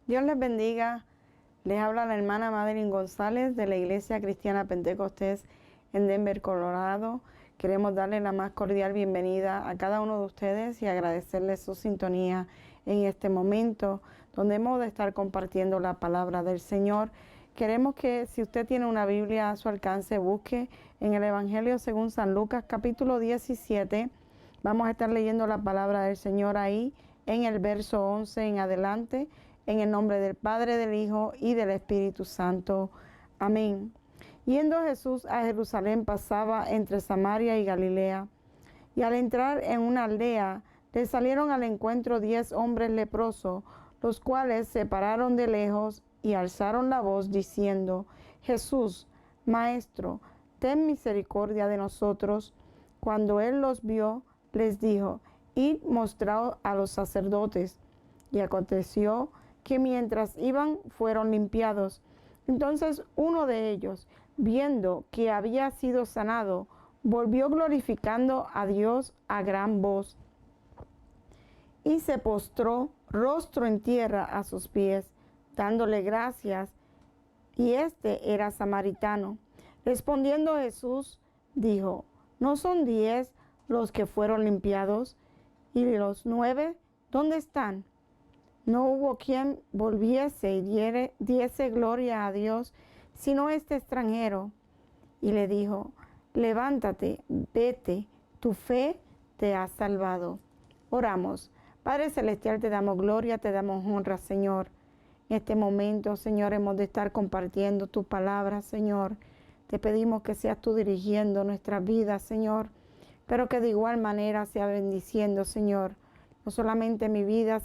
Dios les bendiga. Les habla la hermana Madeline González de la Iglesia Cristiana Pentecostés en Denver, Colorado. Queremos darle la más cordial bienvenida a cada uno de ustedes y agradecerles su sintonía en este momento donde hemos de estar compartiendo la palabra del Señor. Queremos que si usted tiene una Biblia a su alcance, busque en el Evangelio según San Lucas capítulo 17. Vamos a estar leyendo la palabra del Señor ahí en el verso 11 en adelante. En el nombre del Padre, del Hijo y del Espíritu Santo. Amén. Yendo Jesús a Jerusalén, pasaba entre Samaria y Galilea. Y al entrar en una aldea, le salieron al encuentro 10 hombres leprosos, los cuales se pararon de lejos y alzaron la voz diciendo: Jesús, Maestro, ten misericordia de nosotros. Cuando él los vio, les dijo: Id, mostraos a los sacerdotes. Y aconteció que mientras iban fueron limpiados. Entonces uno de ellos, viendo que había sido sanado, volvió glorificando a Dios a gran voz y se postró rostro en tierra a sus pies, dándole gracias. Y este era samaritano. Respondiendo Jesús, dijo: ¿No son 10 los que fueron limpiados? ¿Y los 9 dónde están? No hubo quien volviese y diese gloria a Dios, sino este extranjero. Y le dijo: levántate, vete, tu fe te ha salvado. Oramos. Padre Celestial, te damos gloria, te damos honra, Señor. En este momento, Señor, hemos de estar compartiendo tu palabra, Señor. Te pedimos que seas tú dirigiendo nuestras vidas, Señor, pero que de igual manera sea bendiciendo, Señor, no solamente mi vida,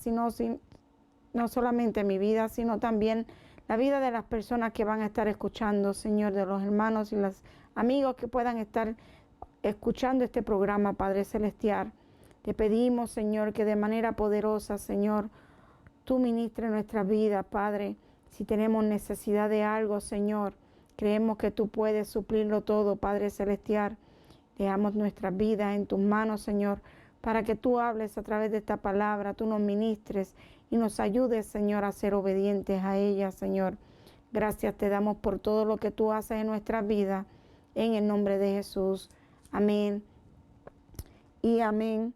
sino también la vida de las personas que van a estar escuchando, Señor, de los hermanos y los amigos que puedan estar escuchando este programa, Padre Celestial. Te pedimos, Señor, que de manera poderosa, Señor, tú ministres nuestras vidas, Padre. Si tenemos necesidad de algo, Señor, creemos que tú puedes suplirlo todo, Padre Celestial. Dejamos nuestras vidas en tus manos, Señor, para que tú hables a través de esta palabra, tú nos ministres y nos ayudes, Señor, a ser obedientes a ella, Señor. Gracias te damos por todo lo que tú haces en nuestras vidas, en el nombre de Jesús. Amén y amén.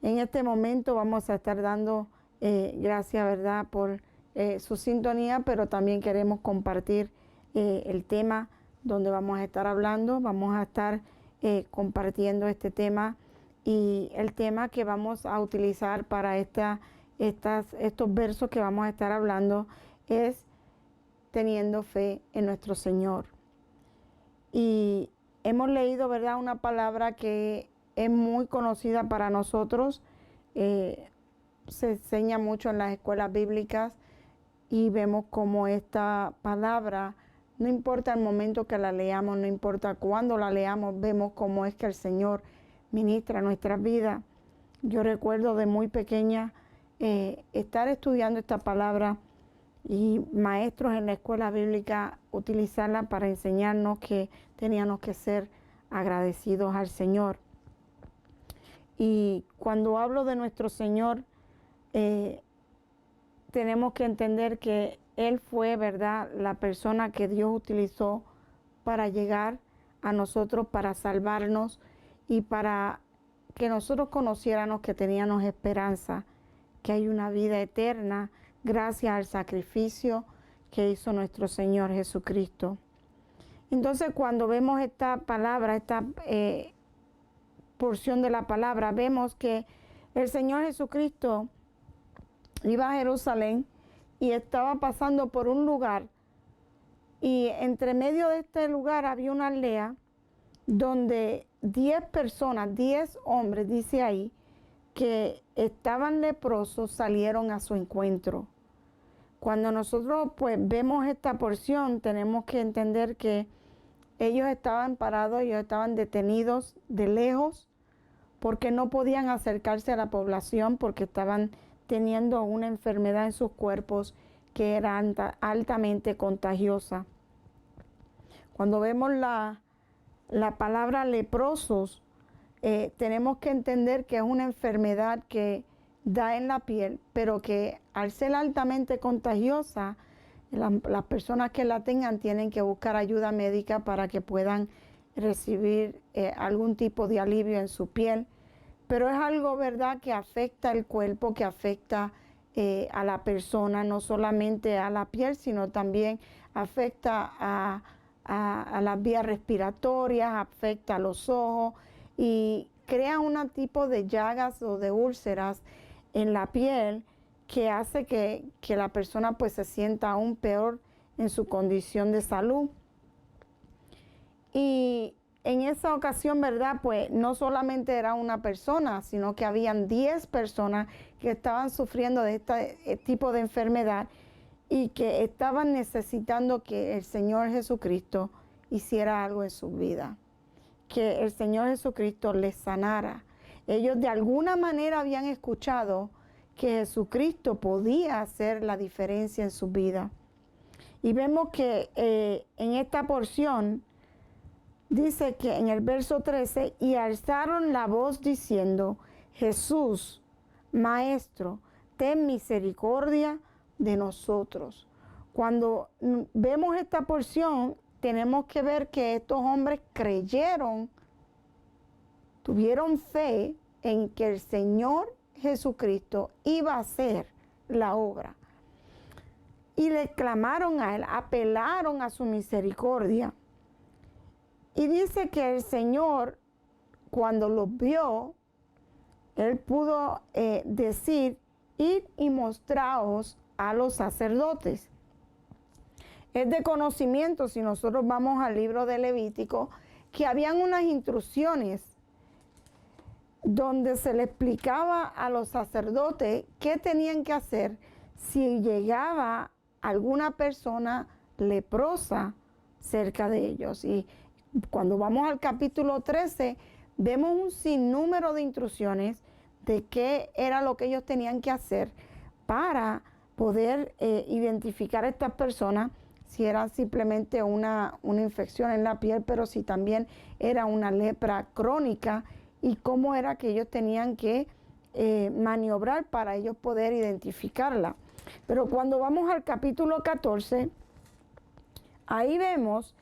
En este momento vamos a estar dando gracias, ¿verdad?, por su sintonía, pero también queremos compartir el tema donde vamos a estar hablando. Vamos a estar compartiendo este tema. Y el tema que vamos a utilizar para estos versos que vamos a estar hablando es teniendo fe en nuestro Señor. Y hemos leído, ¿verdad?, una palabra que es muy conocida para nosotros. Se enseña mucho en las escuelas bíblicas y vemos cómo esta palabra, no importa el momento que la leamos, no importa cuándo la leamos, vemos cómo es que el Señor ministra nuestras vidas. Yo recuerdo de muy pequeña estar estudiando esta palabra y maestros en la escuela bíblica utilizarla para enseñarnos que teníamos que ser agradecidos al Señor. Y cuando hablo de nuestro Señor, tenemos que entender que Él fue, ¿verdad?, la persona que Dios utilizó para llegar a nosotros, para salvarnos y para que nosotros conociéramos que teníamos esperanza, que hay una vida eterna gracias al sacrificio que hizo nuestro Señor Jesucristo. Entonces, cuando vemos esta palabra, esta porción de la palabra, vemos que el Señor Jesucristo iba a Jerusalén y estaba pasando por un lugar, y entre medio de este lugar había una aldea donde 10 personas, 10 hombres, dice ahí, que estaban leprosos, salieron a su encuentro. Cuando nosotros pues vemos esta porción, tenemos que entender que ellos estaban parados, ellos estaban detenidos de lejos, porque no podían acercarse a la población, porque estaban teniendo una enfermedad en sus cuerpos que era altamente contagiosa. Cuando vemos la palabra leprosos, tenemos que entender que es una enfermedad que da en la piel, pero que al ser altamente contagiosa, las personas que la tengan tienen que buscar ayuda médica para que puedan recibir algún tipo de alivio en su piel. Pero es algo, ¿verdad?, que afecta el cuerpo, que afecta a la persona, no solamente a la piel, sino también afecta a las vías respiratorias, afecta a los ojos y crea un tipo de llagas o de úlceras en la piel que hace que la persona pues se sienta aún peor en su condición de salud. Y en esa ocasión, ¿verdad?, pues no solamente era una persona, sino que habían 10 personas que estaban sufriendo de este tipo de enfermedad y que estaban necesitando que el Señor Jesucristo hiciera algo en su vida, que el Señor Jesucristo les sanara. Ellos de alguna manera habían escuchado que Jesucristo podía hacer la diferencia en su vida. Y vemos que en esta porción dice que en el verso 13, y alzaron la voz diciendo, Jesús, Maestro, ten misericordia de nosotros. Cuando vemos esta porción, tenemos que ver que estos hombres creyeron, tuvieron fe en que el Señor Jesucristo iba a hacer la obra. Y le clamaron a Él, apelaron a su misericordia. Y dice que el Señor, cuando los vio, Él pudo decir, id y mostraos a los sacerdotes. Es de conocimiento, si nosotros vamos al libro de Levítico, que habían unas instrucciones donde se le explicaba a los sacerdotes qué tenían que hacer si llegaba alguna persona leprosa cerca de ellos. Y cuando vamos al capítulo 13, vemos un sinnúmero de instrucciones de qué era lo que ellos tenían que hacer para poder identificar a estas personas, si era simplemente una infección en la piel, pero si también era una lepra crónica, y cómo era que ellos tenían que maniobrar para ellos poder identificarla. Pero cuando vamos al capítulo 14, ahí vemos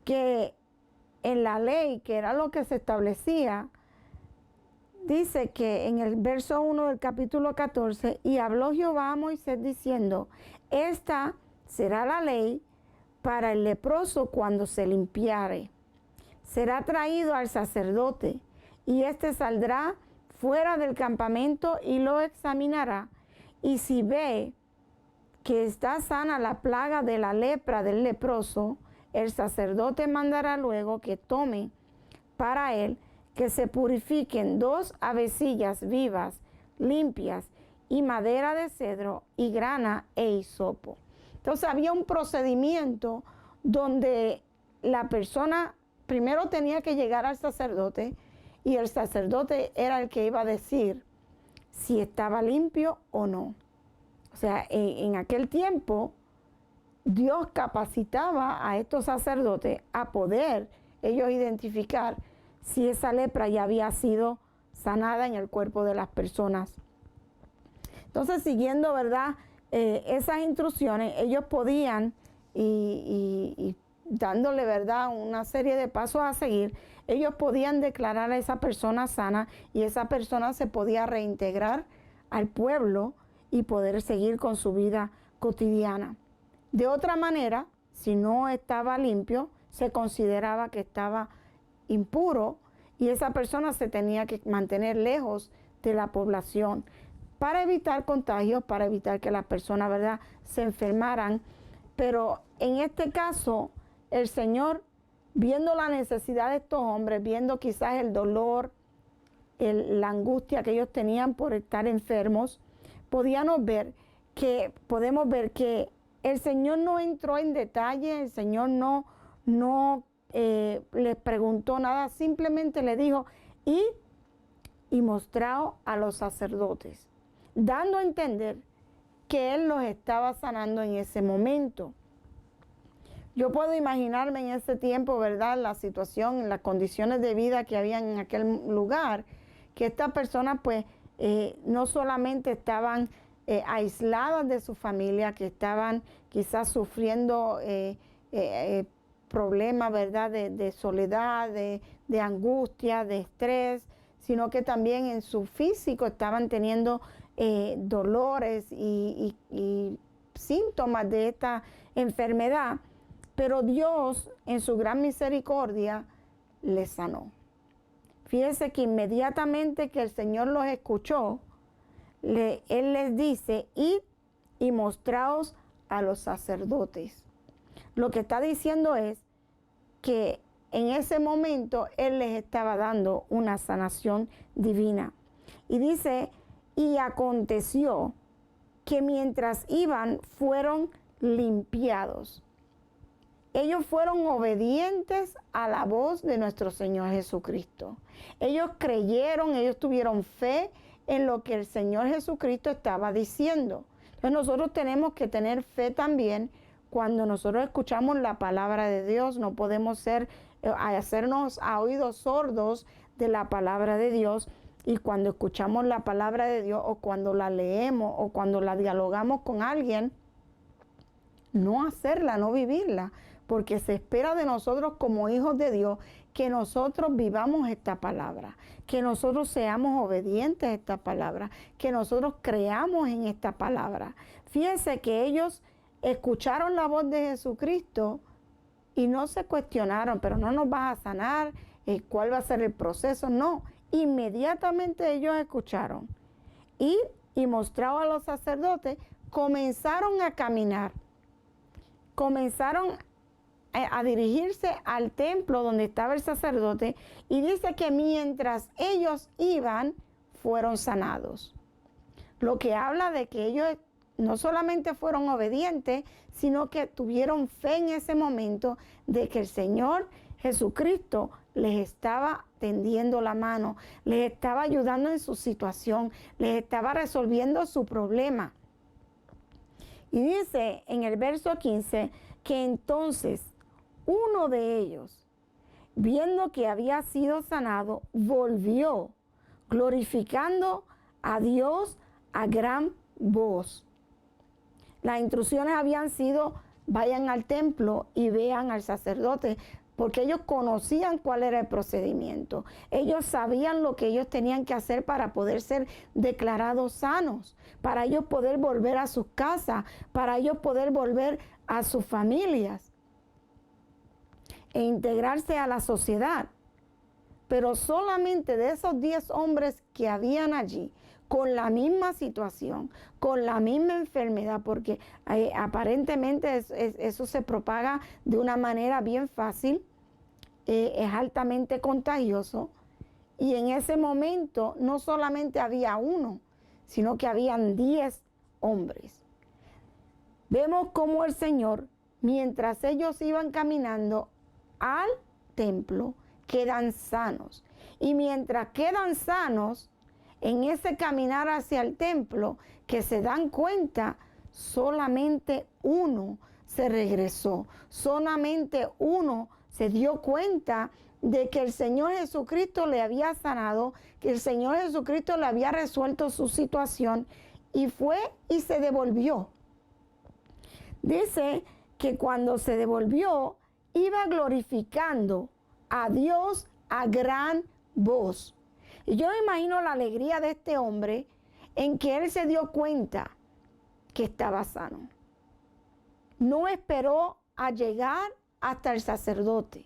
que en la ley, que era lo que se establecía, dice que en el verso 1 del capítulo 14, y habló Jehová a Moisés diciendo, esta será la ley para el leproso cuando se limpiare. Será traído al sacerdote, y éste saldrá fuera del campamento y lo examinará, y si ve que está sana la plaga de la lepra del leproso, el sacerdote mandará luego que tome para él que se purifiquen 2 avecillas vivas, limpias, y madera de cedro, y grana e hisopo. Entonces había un procedimiento donde la persona primero tenía que llegar al sacerdote, y el sacerdote era el que iba a decir si estaba limpio o no. O sea, en aquel tiempo Dios capacitaba a estos sacerdotes a poder ellos identificar si esa lepra ya había sido sanada en el cuerpo de las personas. Entonces, siguiendo, ¿verdad?, esas instrucciones, ellos podían, y dándole, ¿verdad?, una serie de pasos a seguir, ellos podían declarar a esa persona sana, y esa persona se podía reintegrar al pueblo y poder seguir con su vida cotidiana. De otra manera, si no estaba limpio, se consideraba que estaba impuro, y esa persona se tenía que mantener lejos de la población para evitar contagios, para evitar que las personas, ¿verdad?, se enfermaran. Pero en este caso, el Señor, viendo la necesidad de estos hombres, viendo quizás el dolor, la angustia que ellos tenían por estar enfermos, podemos ver que el Señor no entró en detalle, el Señor no les preguntó nada, simplemente le dijo, id y mostraos a los sacerdotes, dando a entender que Él los estaba sanando en ese momento. Yo puedo imaginarme en ese tiempo, ¿verdad?, la situación, las condiciones de vida que había en aquel lugar, que estas personas pues no solamente estaban aisladas de su familia, que estaban quizás sufriendo problemas, ¿verdad?, de soledad, de angustia, de estrés, sino que también en su físico estaban teniendo dolores y síntomas de esta enfermedad. Pero Dios, en su gran misericordia, les sanó. Fíjense que inmediatamente que el Señor los escuchó, Él les dice, id y mostraos a los sacerdotes. Lo que está diciendo es que en ese momento Él les estaba dando una sanación divina. Y dice, y aconteció que mientras iban fueron limpiados. Ellos fueron obedientes a la voz de nuestro Señor Jesucristo. Ellos creyeron, ellos tuvieron fe en lo que el Señor Jesucristo estaba diciendo. Entonces nosotros tenemos que tener fe también cuando nosotros escuchamos la palabra de Dios. No podemos hacernos a oídos sordos de la palabra de Dios. Y cuando escuchamos la palabra de Dios, o cuando la leemos, o cuando la dialogamos con alguien, no hacerla, no vivirla, porque se espera de nosotros como hijos de Dios que nosotros vivamos esta palabra, que nosotros seamos obedientes a esta palabra, que nosotros creamos en esta palabra. Fíjense que ellos escucharon la voz de Jesucristo y no se cuestionaron, pero no nos vas a sanar, ¿cuál va a ser el proceso? No, inmediatamente ellos escucharon y mostraron a los sacerdotes, comenzaron a caminar, comenzaron a dirigirse al templo donde estaba el sacerdote, y dice que mientras ellos iban, fueron sanados. Lo que habla de que ellos no solamente fueron obedientes, sino que tuvieron fe en ese momento de que el Señor Jesucristo les estaba tendiendo la mano, les estaba ayudando en su situación, les estaba resolviendo su problema. Y dice en el verso 15 que entonces uno de ellos, viendo que había sido sanado, volvió glorificando a Dios a gran voz. Las instrucciones habían sido, vayan al templo y vean al sacerdote, porque ellos conocían cuál era el procedimiento. Ellos sabían lo que ellos tenían que hacer para poder ser declarados sanos, para ellos poder volver a sus casas, para ellos poder volver a sus familias e integrarse a la sociedad. Pero solamente de esos 10 hombres que habían allí, con la misma situación, con la misma enfermedad, porque aparentemente eso se propaga de una manera bien fácil, es altamente contagioso, y en ese momento no solamente había uno, sino que habían 10 hombres. Vemos cómo el Señor, mientras ellos iban caminando al templo, quedan sanos, y mientras quedan sanos, en ese caminar hacia el templo, que se dan cuenta, solamente uno se regresó, solamente uno se dio cuenta de que el Señor Jesucristo le había sanado, que el Señor Jesucristo le había resuelto su situación, y fue y se devolvió. Dice que cuando se devolvió, iba glorificando a Dios a gran voz. Y yo me imagino la alegría de este hombre en que él se dio cuenta que estaba sano. No esperó a llegar hasta el sacerdote.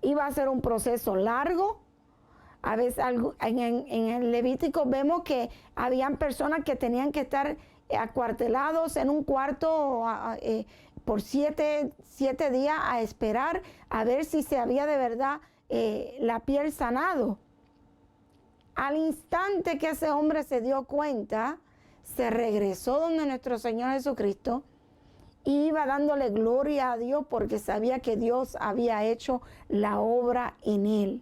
Iba a ser un proceso largo. A veces en el Levítico vemos que habían personas que tenían que estar acuartelados en un cuarto por 7 días a esperar a ver si se había de verdad la piel sanado. Al instante que ese hombre se dio cuenta, se regresó donde nuestro Señor Jesucristo y iba dándole gloria a Dios porque sabía que Dios había hecho la obra en él.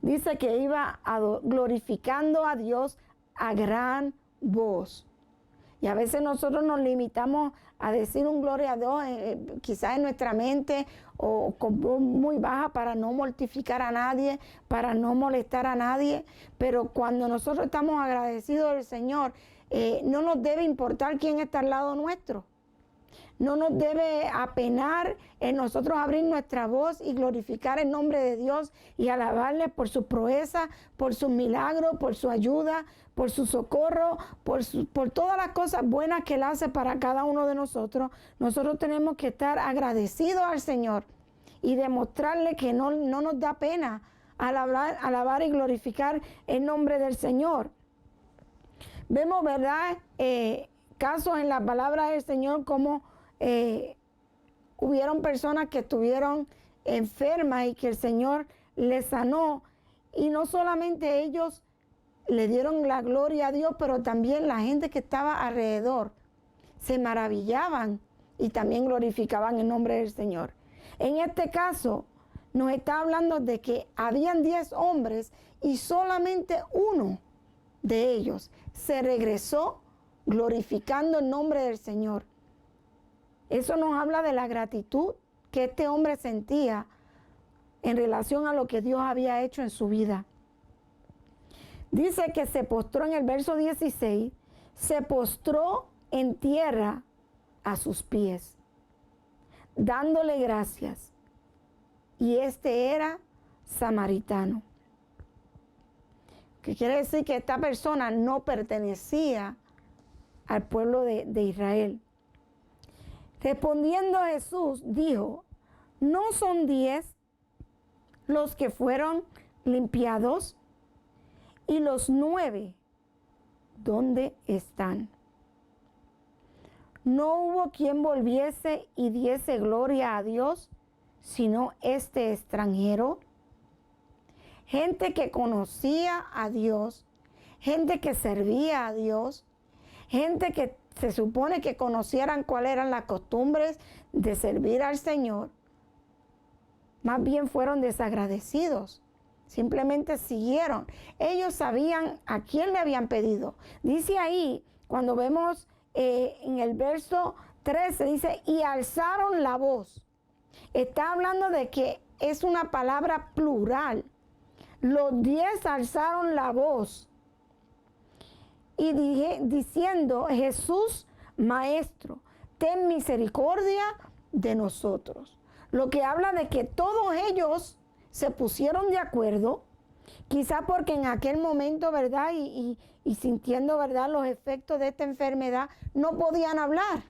Dice que iba glorificando a Dios a gran voz. Y a veces nosotros nos limitamos a decir un gloria a Dios, quizás en nuestra mente o con voz muy baja para no mortificar a nadie, para no molestar a nadie. Pero cuando nosotros estamos agradecidos del Señor, no nos debe importar quién está al lado nuestro. No nos debe apenar en nosotros abrir nuestra voz y glorificar el nombre de Dios y alabarle por su proeza, por sus milagros, por su ayuda, por su socorro, por todas las cosas buenas que Él hace para cada uno de nosotros. Nosotros tenemos que estar agradecidos al Señor y demostrarle que no nos da pena alabar y glorificar el nombre del Señor. Vemos, ¿verdad?, casos en la palabra del Señor como hubieron personas que estuvieron enfermas y que el Señor les sanó, y no solamente ellos le dieron la gloria a Dios, pero también la gente que estaba alrededor se maravillaban y también glorificaban el nombre del Señor. En este caso nos está hablando de que habían 10 hombres y solamente uno de ellos se regresó glorificando el nombre del Señor. Eso nos habla de la gratitud que este hombre sentía en relación a lo que Dios había hecho en su vida. Dice que se postró en el verso 16, se postró en tierra a sus pies, dándole gracias. Y este era samaritano. Que quiere decir que esta persona no pertenecía al pueblo de Israel. Respondiendo Jesús, dijo: ¿no son 10 los que fueron limpiados? ¿Y los 9 dónde están? No hubo quien volviese y diese gloria a Dios, sino este extranjero. Gente que conocía a Dios, gente que servía a Dios, gente que se supone que conocieran cuáles eran las costumbres de servir al Señor, más bien fueron desagradecidos. Simplemente siguieron. Ellos sabían a quién le habían pedido. Dice ahí, cuando vemos en el verso 13, dice, y alzaron la voz. Está hablando de que es una palabra plural. Los 10 alzaron la voz y diciendo: Jesús, Maestro, ten misericordia de nosotros. Lo que habla de que todos ellos se pusieron de acuerdo, quizá porque en aquel momento, ¿verdad?, y sintiendo, ¿verdad?, los efectos de esta enfermedad, no podían hablar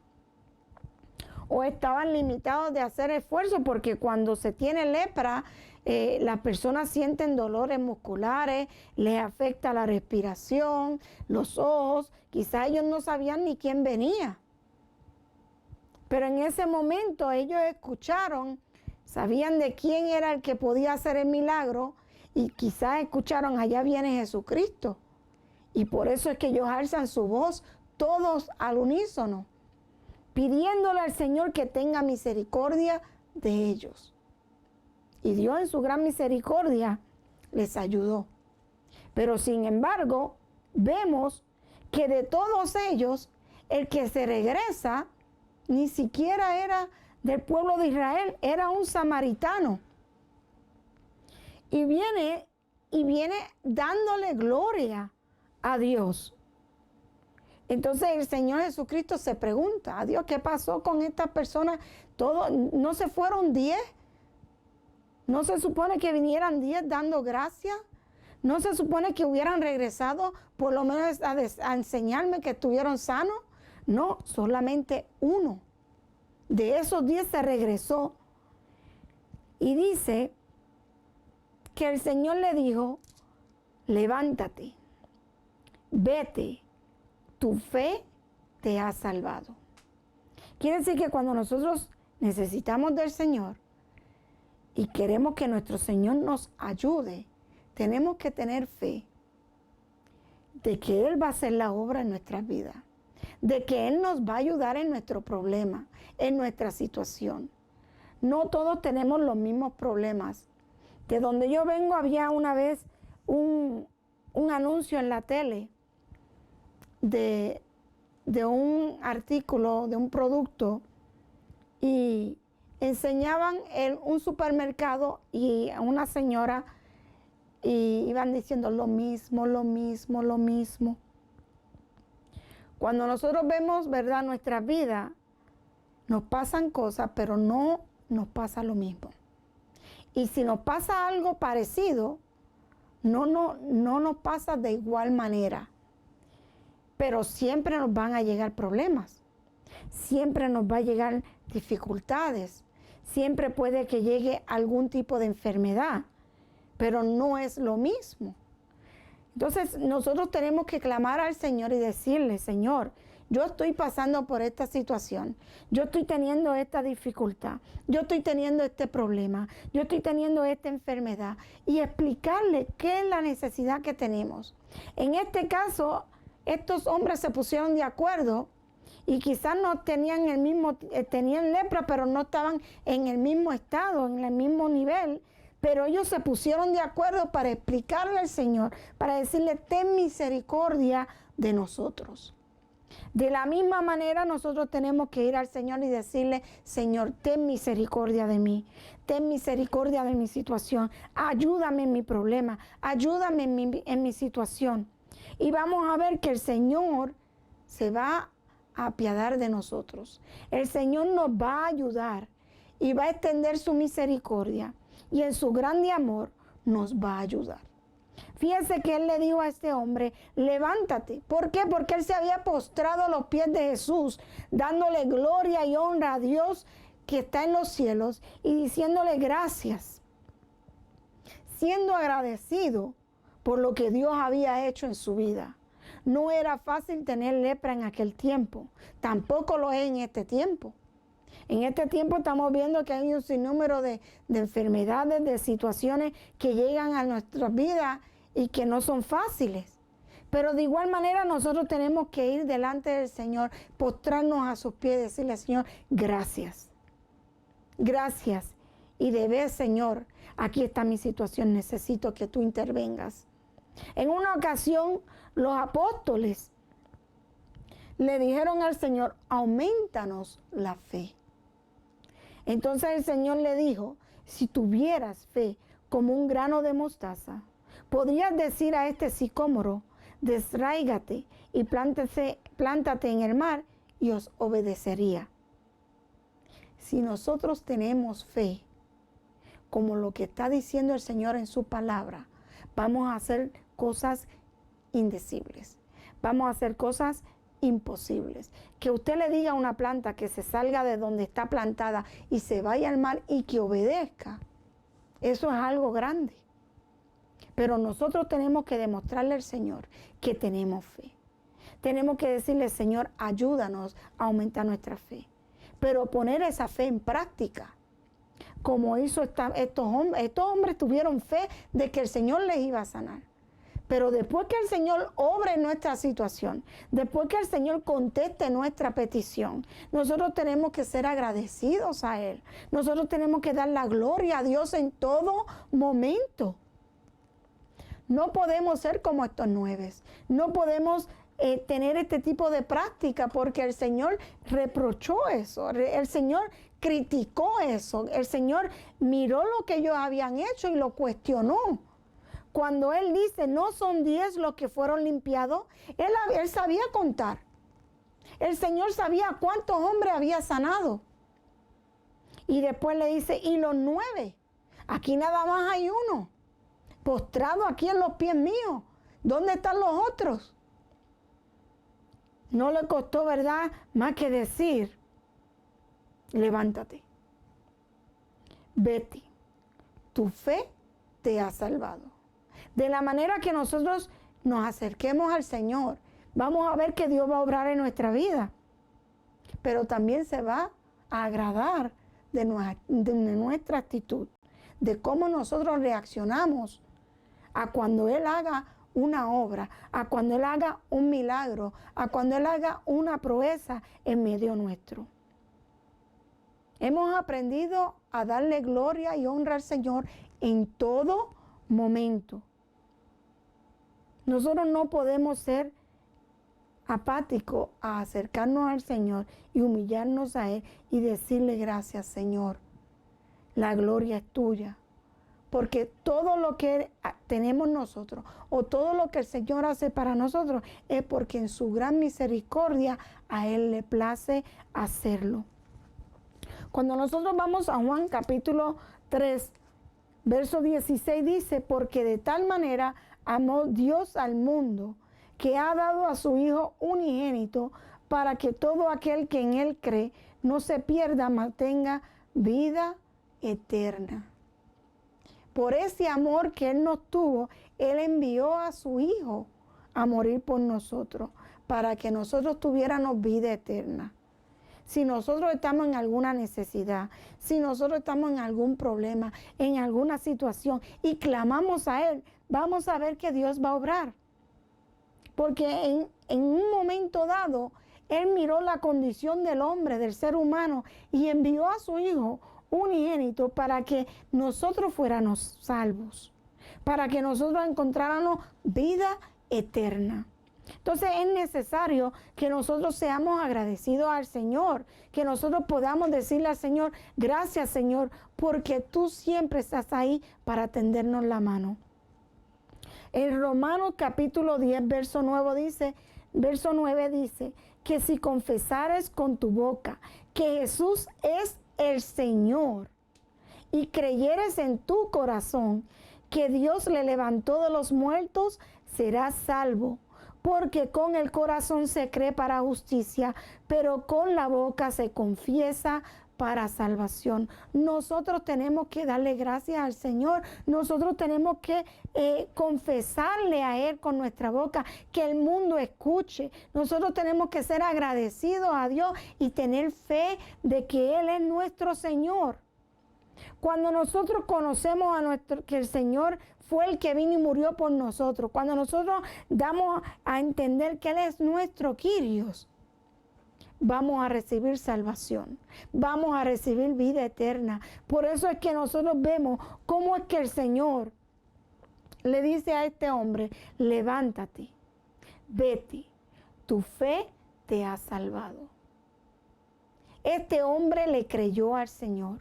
o estaban limitados de hacer esfuerzo, porque cuando se tiene lepra, las personas sienten dolores musculares, les afecta la respiración, los ojos, quizá ellos no sabían ni quién venía. Pero en ese momento ellos escucharon, sabían de quién era el que podía hacer el milagro, y quizás escucharon: allá viene Jesucristo. Y por eso es que ellos alzan su voz todos al unísono, pidiéndole al Señor que tenga misericordia de ellos. Y Dios en su gran misericordia les ayudó. Pero sin embargo, vemos que de todos ellos, el que se regresa ni siquiera era del pueblo de Israel, era un samaritano. Y viene dándole gloria a Dios. Entonces el Señor Jesucristo se pregunta a Dios: ¿qué pasó con estas personas? Todos, ¿no se fueron 10? ¿No se supone que vinieran 10 dando gracias? ¿No se supone que hubieran regresado por lo menos a enseñarme que estuvieron sanos? No, solamente uno de esos 10 se regresó. Y dice que el Señor le dijo: levántate, vete, tu fe te ha salvado. Quiere decir que cuando nosotros necesitamos del Señor y queremos que nuestro Señor nos ayude, tenemos que tener fe de que Él va a hacer la obra en nuestras vidas, de que Él nos va a ayudar en nuestro problema, en nuestra situación. No todos tenemos los mismos problemas. De donde yo vengo había una vez un anuncio en la tele de un artículo, de un producto, y enseñaban un supermercado y a una señora, y iban diciendo lo mismo, lo mismo, lo mismo. Cuando nosotros vemos, ¿verdad?, nuestra vida, nos pasan cosas, pero no nos pasa lo mismo. Y si nos pasa algo parecido, no nos pasa de igual manera. Pero siempre nos van a llegar problemas. Siempre nos va a llegar dificultades. Siempre puede que llegue algún tipo de enfermedad, pero no es lo mismo. Entonces nosotros tenemos que clamar al Señor y decirle: Señor, yo estoy pasando por esta situación, yo estoy teniendo esta dificultad, yo estoy teniendo este problema, yo estoy teniendo esta enfermedad, y explicarle qué es la necesidad que tenemos. En este caso, estos hombres se pusieron de acuerdo y quizás no tenían el mismo, tenían lepra, pero no estaban en el mismo estado, en el mismo nivel. Pero ellos se pusieron de acuerdo para explicarle al Señor, para decirle: ten misericordia de nosotros. De la misma manera nosotros tenemos que ir al Señor y decirle: Señor, ten misericordia de mí, ten misericordia de mi situación, ayúdame en mi problema, ayúdame en mi situación. Y vamos a ver que el Señor se va a apiadar de nosotros. El Señor nos va a ayudar y va a extender su misericordia. Y en su grande amor nos va a ayudar. Fíjense que él le dijo a este hombre: levántate. ¿Por qué? Porque él se había postrado a los pies de Jesús, dándole gloria y honra a Dios que está en los cielos y diciéndole gracias, siendo agradecido por lo que Dios había hecho en su vida. No era fácil tener lepra en aquel tiempo, tampoco lo es en este tiempo. En este tiempo estamos viendo que hay un sinnúmero de enfermedades, de situaciones que llegan a nuestras vidas y que no son fáciles. Pero de igual manera nosotros tenemos que ir delante del Señor, postrarnos a sus pies y decirle: Señor, gracias. Gracias. Y de ver: Señor, aquí está mi situación, necesito que tú intervengas. En una ocasión, los apóstoles le dijeron al Señor: aumentanos la fe. Entonces el Señor le dijo: si tuvieras fe como un grano de mostaza, podrías decir a este sicómoro: desráigate y plántate en el mar, y os obedecería. Si nosotros tenemos fe, como lo que está diciendo el Señor en su palabra, vamos a hacer cosas indecibles. Vamos a hacer cosas imposibles. Que usted le diga a una planta que se salga de donde está plantada y se vaya al mar y que obedezca, eso es algo grande. Pero nosotros tenemos que demostrarle al Señor que tenemos fe. Tenemos que decirle: Señor, ayúdanos a aumentar nuestra fe. Pero poner esa fe en práctica, como hizo estos hombres. Estos hombres tuvieron fe de que el Señor les iba a sanar. Pero después que el Señor obre en nuestra situación, después que el Señor conteste nuestra petición, nosotros tenemos que ser agradecidos a Él. Nosotros tenemos que dar la gloria a Dios en todo momento. No podemos ser como estos 9. No podemos tener este tipo de práctica, porque el Señor reprochó eso. El Señor criticó eso. El Señor miró lo que ellos habían hecho y lo cuestionó. Cuando Él dice: no son 10 los que fueron limpiados, Él sabía contar. El Señor sabía cuántos hombres había sanado. Y después le dice: y los 9, aquí nada más hay uno, postrado aquí en los pies míos. ¿Dónde están los otros? No le costó, ¿verdad?, más que decir: levántate, vete, tu fe te ha salvado. De la manera que nosotros nos acerquemos al Señor, vamos a ver que Dios va a obrar en nuestra vida. Pero también se va a agradar de nuestra actitud, de cómo nosotros reaccionamos a cuando Él haga una obra, a cuando Él haga un milagro, a cuando Él haga una proeza en medio nuestro. Hemos aprendido a darle gloria y honra al Señor en todo momento. Nosotros no podemos ser apáticos a acercarnos al Señor y humillarnos a Él y decirle: gracias, Señor, la gloria es tuya, porque todo lo que tenemos nosotros o todo lo que el Señor hace para nosotros es porque en su gran misericordia a Él le place hacerlo. Cuando nosotros vamos a Juan capítulo 3, verso 16 dice, porque de tal manera amó Dios al mundo que ha dado a su Hijo unigénito para que todo aquel que en Él cree no se pierda, mas tenga vida eterna. Por ese amor que Él nos tuvo, Él envió a su Hijo a morir por nosotros, para que nosotros tuviéramos vida eterna. Si nosotros estamos en alguna necesidad, si nosotros estamos en algún problema, en alguna situación y clamamos a Él, vamos a ver que Dios va a obrar. Porque en un momento dado, Él miró la condición del hombre, del ser humano, y envió a su Hijo unigénito para que nosotros fuéramos salvos, para que nosotros encontráramos vida eterna. Entonces es necesario que nosotros seamos agradecidos al Señor, que nosotros podamos decirle al Señor, gracias Señor, porque tú siempre estás ahí para tendernos la mano. En Romanos capítulo 10, verso 9 dice, que si confesares con tu boca que Jesús es el Señor y creyeres en tu corazón que Dios le levantó de los muertos, serás salvo. Porque con el corazón se cree para justicia, pero con la boca se confiesa para salvación. Nosotros tenemos que darle gracias al Señor. Nosotros tenemos que confesarle a Él con nuestra boca, que el mundo escuche. Nosotros tenemos que ser agradecidos a Dios y tener fe de que Él es nuestro Señor. Cuando nosotros conocemos que el Señor fue el que vino y murió por nosotros, cuando nosotros damos a entender que Él es nuestro Kyrios, vamos a recibir salvación, vamos a recibir vida eterna. Por eso es que nosotros vemos cómo es que el Señor le dice a este hombre, levántate, vete, tu fe te ha salvado. Este hombre le creyó al Señor.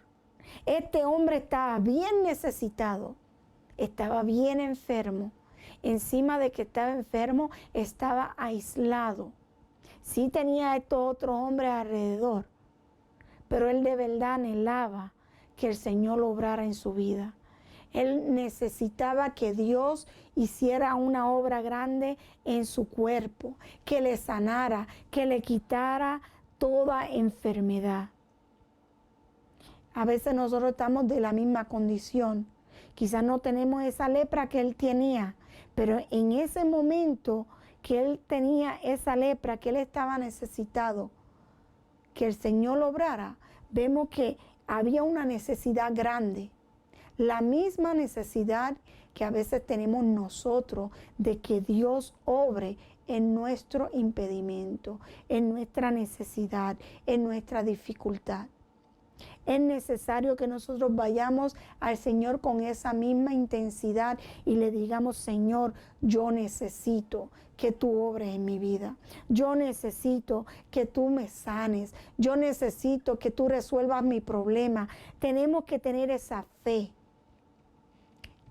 Este hombre estaba bien necesitado, estaba bien enfermo. Encima de que estaba enfermo, estaba aislado. Sí tenía a estos otros hombres alrededor, pero él de verdad anhelaba que el Señor obrara en su vida. Él necesitaba que Dios hiciera una obra grande en su cuerpo, que le sanara, que le quitara toda enfermedad. A veces nosotros estamos de la misma condición. Quizás no tenemos esa lepra que él tenía, pero en ese momento que él tenía esa lepra, que él estaba necesitado, que el Señor obrara, vemos que había una necesidad grande. La misma necesidad que a veces tenemos nosotros de que Dios obre en nuestro impedimento, en nuestra necesidad, en nuestra dificultad. Es necesario que nosotros vayamos al Señor con esa misma intensidad y le digamos, Señor, yo necesito que tú obres en mi vida. Yo necesito que tú me sanes. Yo necesito que tú resuelvas mi problema. Tenemos que tener esa fe.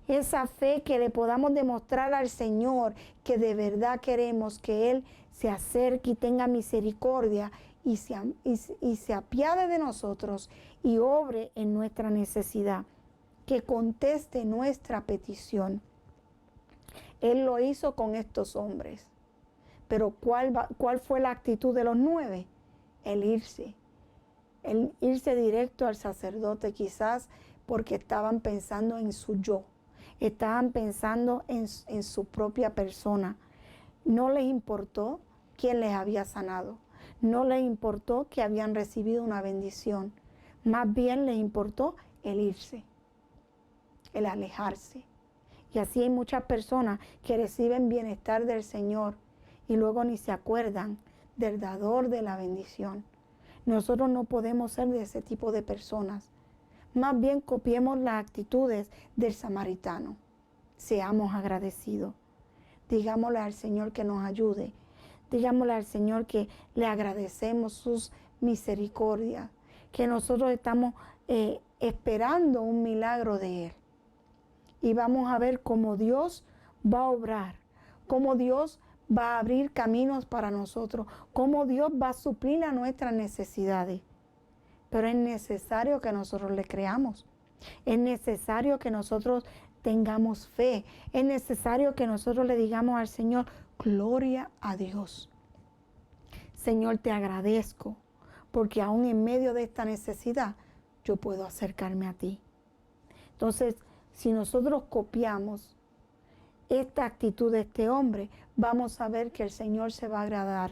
Esa fe que le podamos demostrar al Señor que de verdad queremos que Él se acerque y tenga misericordia y se apiade de nosotros y obre en nuestra necesidad, que conteste nuestra petición. Él lo hizo con estos hombres, pero ¿cuál fue la actitud de los 9? El irse directo al sacerdote, quizás porque estaban pensando en su yo, estaban pensando en su propia persona. No les importó quién les había sanado. No les importó que habían recibido una bendición. Más bien les importó el irse, el alejarse. Y así hay muchas personas que reciben bienestar del Señor y luego ni se acuerdan del dador de la bendición. Nosotros no podemos ser de ese tipo de personas. Más bien copiemos las actitudes del samaritano. Seamos agradecidos. Digámosle al Señor que nos ayude. Digámosle al Señor que le agradecemos sus misericordias, que nosotros estamos esperando un milagro de Él. y vamos a ver cómo Dios va a obrar, cómo Dios va a abrir caminos para nosotros, cómo Dios va a suplir a nuestras necesidades. Pero es necesario que nosotros le creamos. Es necesario que nosotros tengamos fe. Es necesario que nosotros le digamos al Señor, gloria a Dios. Señor, te agradezco, porque aún en medio de esta necesidad, yo puedo acercarme a ti. Entonces, si nosotros copiamos esta actitud de este hombre, vamos a ver que el Señor se va a agradar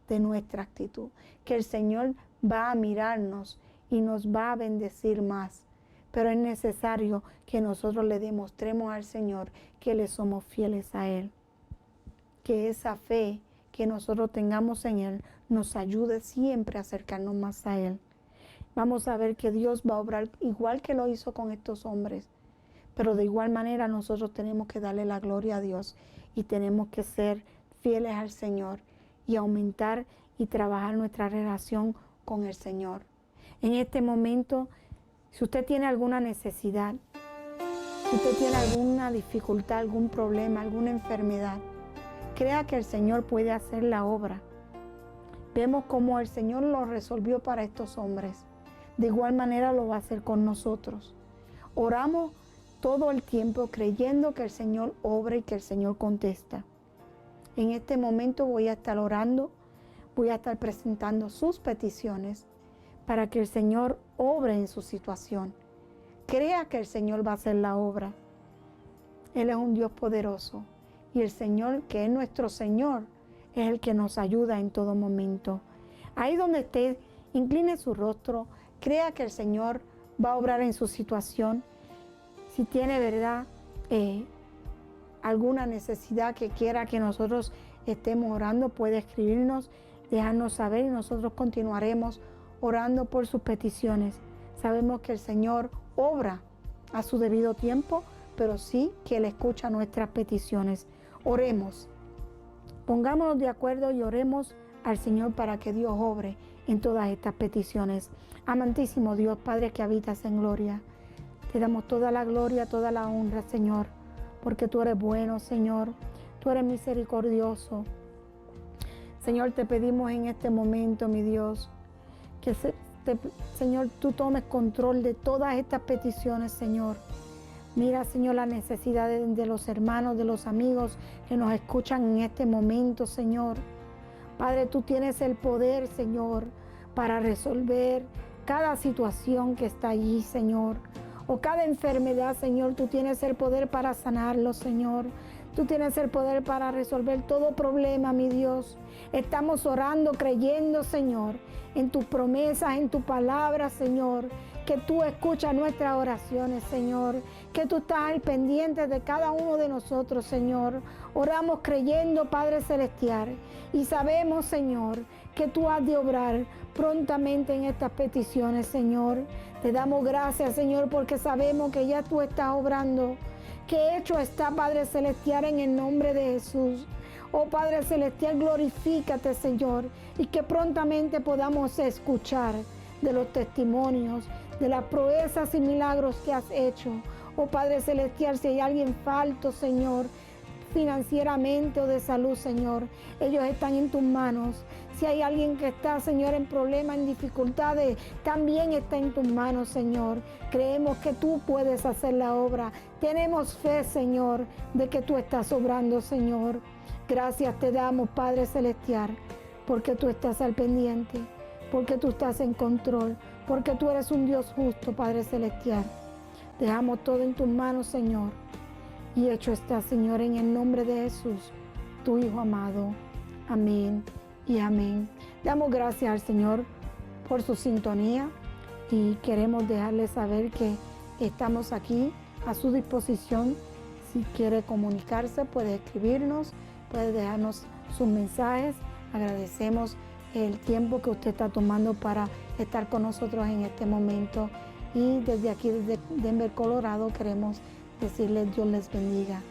de nuestra actitud, que el Señor va a mirarnos y nos va a bendecir más. Pero es necesario que nosotros le demostremos al Señor que le somos fieles a Él. Que esa fe que nosotros tengamos en Él nos ayude siempre a acercarnos más a Él. Vamos a ver que Dios va a obrar igual que lo hizo con estos hombres. Pero de igual manera nosotros tenemos que darle la gloria a Dios y tenemos que ser fieles al Señor y aumentar y trabajar nuestra relación con el Señor. En este momento, si usted tiene alguna necesidad, si usted tiene alguna dificultad, algún problema, alguna enfermedad, crea que el Señor puede hacer la obra. Vemos cómo el Señor lo resolvió para estos hombres. De igual manera lo va a hacer con nosotros. Oramos todo el tiempo creyendo que el Señor obra y que el Señor contesta. En este momento voy a estar orando, voy a estar presentando sus peticiones para que el Señor obre en su situación. Crea que el Señor va a hacer la obra. Él es un Dios poderoso y el Señor, que es nuestro Señor, es el que nos ayuda en todo momento. Ahí donde esté, incline su rostro, crea que el Señor va a obrar en su situación. Si tiene, ¿verdad?, alguna necesidad que quiera que nosotros estemos orando, puede escribirnos, dejarnos saber y nosotros continuaremos orando por sus peticiones. Sabemos que el Señor obra a su debido tiempo, pero sí que Él escucha nuestras peticiones. Oremos. Pongámonos de acuerdo y oremos al Señor para que Dios obre en todas estas peticiones. Amantísimo Dios, Padre que habitas en gloria, te damos toda la gloria, toda la honra, Señor, porque tú eres bueno, Señor, tú eres misericordioso. Señor, te pedimos en este momento, mi Dios, que Señor, tú tomes control de todas estas peticiones, Señor. Mira, Señor, las necesidades de los hermanos, de los amigos que nos escuchan en este momento, Señor. Padre, tú tienes el poder, Señor, para resolver cada situación que está allí, Señor. O cada enfermedad, Señor, tú tienes el poder para sanarlo, Señor. Tú tienes el poder para resolver todo problema, mi Dios. Estamos orando, creyendo, Señor, en tus promesas, en tu palabra, Señor. Que tú escuchas nuestras oraciones, Señor. Que tú estás al pendiente de cada uno de nosotros, Señor. Oramos creyendo, Padre Celestial. Y sabemos, Señor, que tú has de obrar prontamente en estas peticiones, Señor. Te damos gracias, Señor, porque sabemos que ya tú estás obrando. Que hecho está, Padre Celestial, en el nombre de Jesús. Oh Padre Celestial, glorifícate, Señor, y que prontamente podamos escuchar de los testimonios, de las proezas y milagros que has hecho. Oh Padre Celestial, si hay alguien falto, Señor, financieramente o de salud, Señor, ellos están en tus manos. Si hay alguien que está, Señor, en problemas, en dificultades, también está en tus manos, Señor. Creemos que tú puedes hacer la obra. Tenemos fe, Señor, de que tú estás obrando, Señor. Gracias te damos, Padre Celestial, porque tú estás al pendiente, porque tú estás en control, porque tú eres un Dios justo, Padre Celestial. Dejamos todo en tus manos, Señor. Y hecho está, Señor, en el nombre de Jesús, tu Hijo amado. Amén y amén. Damos gracias al Señor por su sintonía y queremos dejarle saber que estamos aquí a su disposición. Si quiere comunicarse, puede escribirnos, puede dejarnos sus mensajes. Agradecemos el tiempo que usted está tomando para estar con nosotros en este momento. Y desde aquí, desde Denver, Colorado, queremos decirles Dios les bendiga.